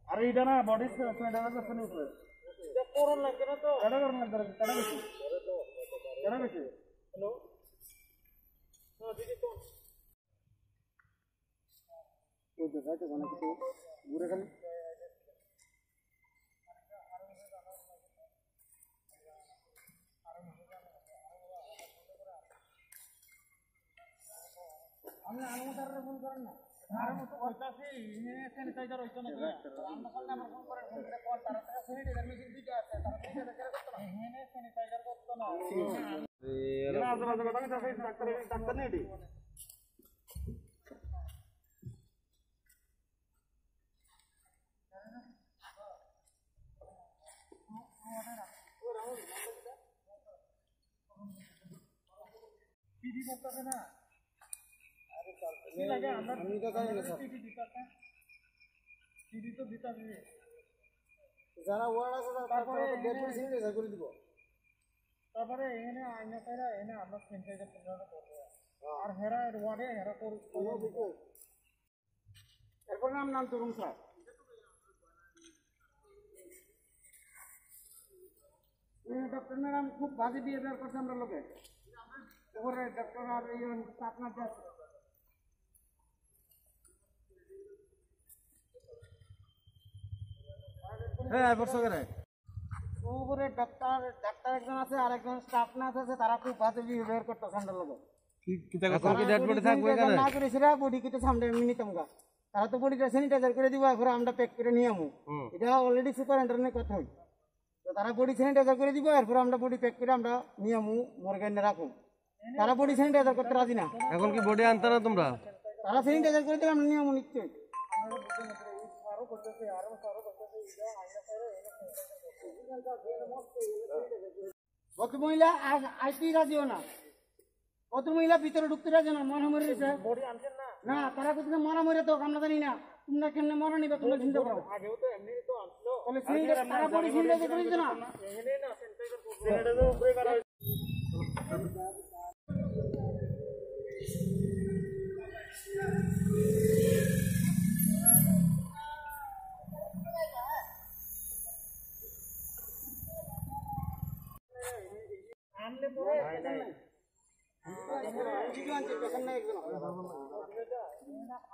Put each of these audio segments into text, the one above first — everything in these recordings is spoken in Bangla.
अरे इधर ना बॉडी से डाला तो नहीं उतर जब कोरोना लग गया तो कड़ा करना अंदर कड़ा कैसे हेलो हाँ दीदी कौन वो जगह तो जाना किसी बुरे खाली हमने अनुमोदन रे फोन करना आरे मत কইতাছি ইনে স্যানিটাইজার হইতো না আমরা কোন নাম্বার ফোন করে ফোন করে কল তারা স্যানিটাইজার মেশিন দিতে আছে তারা স্যানিটাইজার করতে না ইনে স্যানিটাইজার করতে না এরা আজে কথা কইতাছে ডাক্তার নেই এটি পিডি করতেছে না আমি তো জানি না টিভি তো দিতে হবে যারা ওয়ার্ড আছে তারপরে ডেপুটি স্যানিটাইজার করে দিব তারপরে এখানে আইনা কইরা এখানে আমরা স্যানিটাইজার করব আর হেরা ওয়ার্ডে হেরা করব এরপর নাম করুন স্যার ডক্টর ম্যাডাম খুব বাজে বিহেভিয়ার করছে আমরা লোকে ওরে ডক্টর আর এই আপনার হ্যাঁ বর্ষা করে ওরে ডাক্তার একজন আছে আর একজন স্টাফ নার্স আছে তারা খুব বাজে বিহেভিয়ার করতেছে আমরা লোকে কি এখন কি ডেড বডি থাকবে এখানে না করেছিরা বডি কিতে সামনে মিনিটমগা তারা তো বডিটা স্যানিটাইজার করে দিব এরপর আমরা প্যাক করে নিয়ে আমু এটা অলরেডি সুপারিনটেন্ডেন্টের কথা হই তো তারা বডি স্যানিটাইজার করে দিব এরপর আমরা বডি প্যাক করে আমরা নিয়ে আমু মর্গানে রাখুন তারা বডি স্যানিটাইজার করতে রাজি না এখন কি বডি আনতে না তোমরা তারা স্যানিটাইজার করে দিলে আমরা নিয়ে আমু নিশ্চয় আরো করতেছে ভদ্রমহিলা আইতেই রাজিও না ভদ্রমহিলা ভিতরে ঢুকতে রাজি না মরা মরে গেছে না তারা কোথায় মরা মরে তো আমরা জানি না তোমরা কেমনে মরা নিবে তোমরা চিন্তা করো আগেও তো এমনি তো আসলো তাহলে তারা বডি স্যানিটাইজার করে দিতে না এখানে না স্যানিটাইজার করব স্যানিটাইজার উপরে করা আমলে পরে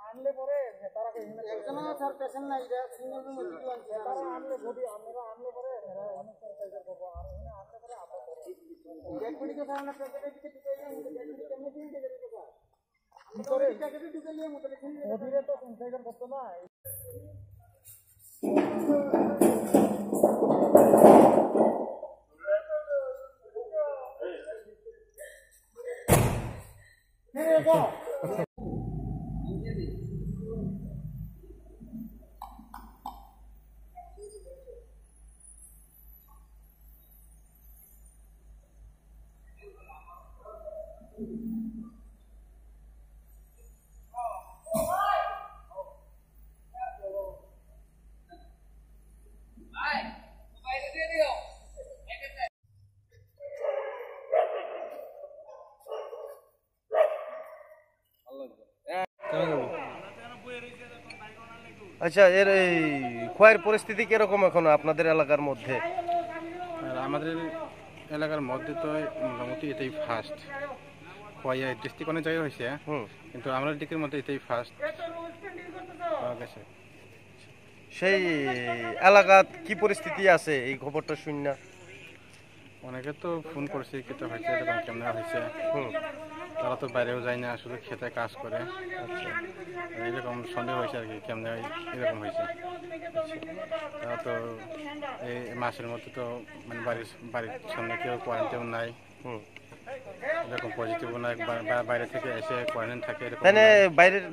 আমলে পরে তারা একজন স্যার পেশেন্ট নাই এটা সিঙ্গেল রুম ভিডিও আনছে তারা আমলে বডি আমরা আমলে পরে স্যানিটাইজার করব আর এখানে আমলে পরে আপা ডেড বডি কে সামনে প্যাকেটে দিতে ডেড বডি কেমনে দিতে দেবে স্যার আমি করে প্যাকেটে ঢুকে নিয়ে মোটরে বডিরে তো স্যানিটাইজার করতে না go. আচ্ছা এর এই খোয়াইয়ের পরিস্থিতি কিরকম এখন আপনাদের এলাকার মধ্যে? আমাদের এলাকার মধ্যে তো মোটামুটি এটাই ফার্স্ট। খোয়াইয়া ডিস্ট্রিক্ট অনেক জায়গায় হয়েছে, কিন্তু আমাদের দিকের মধ্যে এটাই ফার্স্ট পাওয়া গেছে। সেই এলাকাত কি পরিস্থিতি আছে এই খবরটা শুন না? অনেকে তো ফোন করছে খেতে হয়েছে এরকম কেমন হয়েছে। তারা তো বাইরেও যায় না, শুধু খেতে কাজ করে। আচ্ছা, এরকম সন্দেহ হয়েছে আর কি, কেমন এরকম হয়েছে। তারা তো এই মাসের মধ্যে তো মানে বাড়ির সামনে কেউ কোয়ারেন্টাইন নাই, এরকম পজিটিভও নাই, বাইরে থেকে এসে কোয়ারেন্টাইন থাকে এরকম।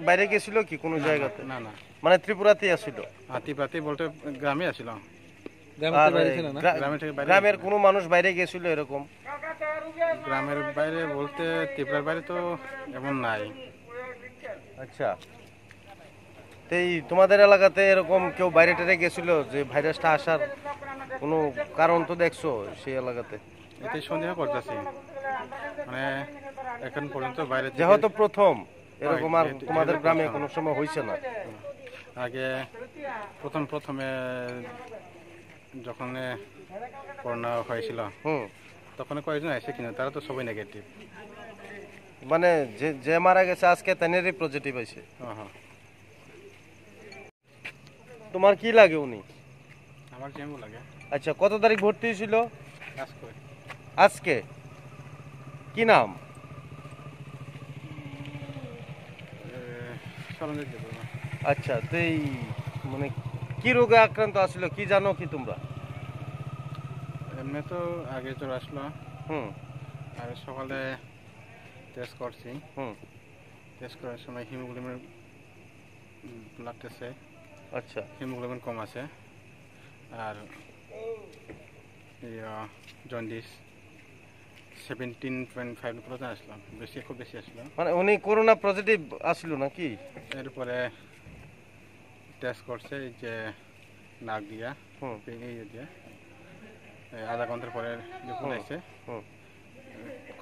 বাইরে গেছিল কি কোনো জায়গাতে? না না, মানে ত্রিপুরাতেই আসছিল। ত্রিপুরাতে বলতে গ্রামে আসছিল। গ্রামের কোনো মানুষ বাইরে গেছিল এরকম? গ্রামের বাইরে বলতে ত্রিপুরার বাইরে তো এমন নাই। আচ্ছা, এই তোমাদের এলাকাতে এরকম কেউ বাইরে টাইরে গেছিল যে ভাইরাসটা আসার কোনো কারণ তো দেখছো সেই এলাকাতে? এটাই সন্দেহ করতেছি, মানে এখন পর্যন্ত বাইরে যেহেতু প্রথম এরকম, আর তোমাদের গ্রামে কোনো সময় হয়েছে না? আগে প্রথমে যখন করোনা হয়েছিল তখন কয়েকজন এসে কিনা, তারা তো সবাই নেগেটিভ। মানে যে মারা গেছে আজকে তানেরই পজিটিভ আছে? তোমার কি লাগে উনি? আমার যেমন লাগে। আচ্ছা, কত তারিখ ভর্তি হয়েছিল? আজকে। কি নাম? আচ্ছা, তো এই মানে কি রোগে আক্রান্ত আসলো কি জানো কি তোমরা? এমনি তো আগে জ্বর আসলো, আর সকালে টেস্ট করছি, টেস্ট করার সময় হিমোগ্লোবিনের ব্লাড টেস্টে আচ্ছা হিমোগ্লোবিন কম আছে, আর জন্ডিস 17.5 আসলাম, খুব বেশি আসলো। মানে উনি করোনা পজিটিভ আসলো নাকি? এরপরে টেস্ট করছে যে নাক দিয়া, দিয়ে আধা ঘন্টার পরে রিপোর্ট আসছে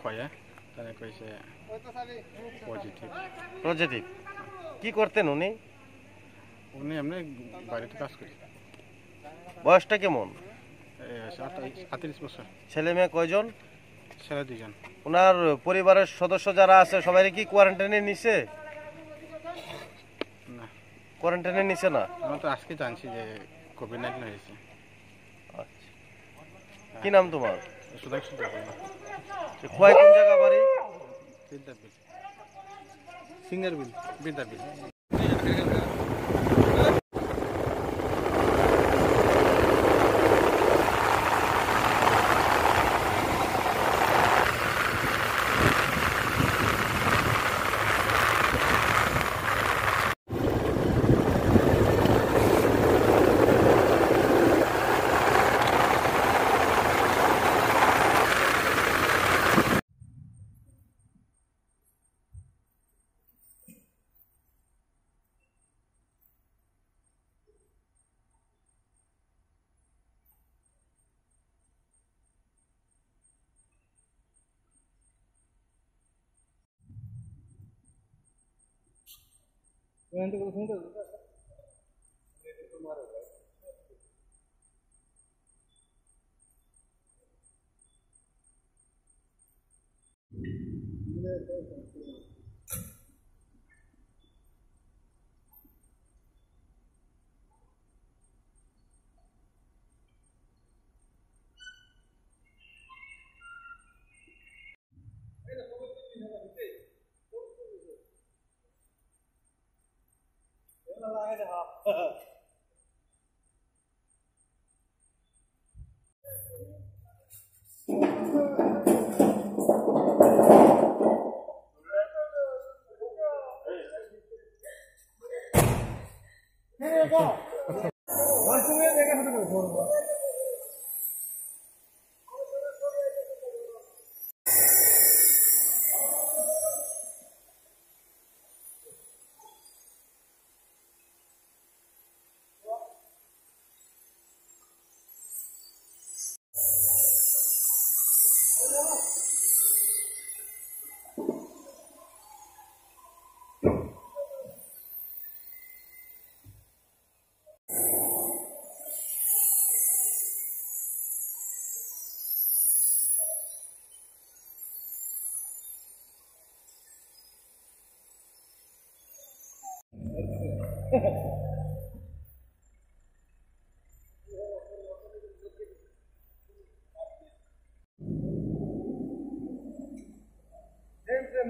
খয়ে, তারা কইছে পজিটিভ। কি করতেন উনি? উনি এমনি বাড়িতে কাজ করি। বয়সটা কেমন? 38 বছর। ছেলে মেয়ে কয়জন? ছেলে 2 জন। ওনার পরিবারের সদস্য যারা আছে সবাই কি কোয়ারেন্টাইনে নিছে? না, কোয়ারেন্টাইনে নিছে না। আমরা তো আজকে জানছি যে কোভিড-19 হয়েছে। আচ্ছা, কি নাম তোমার? সুধাংশু দেববর্মা। খোয়াই কোন জায়গা বাড়ি? বিদ্যাবিল, সিঙ্গারবিল, বিদ্যাবিল।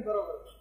বরাবর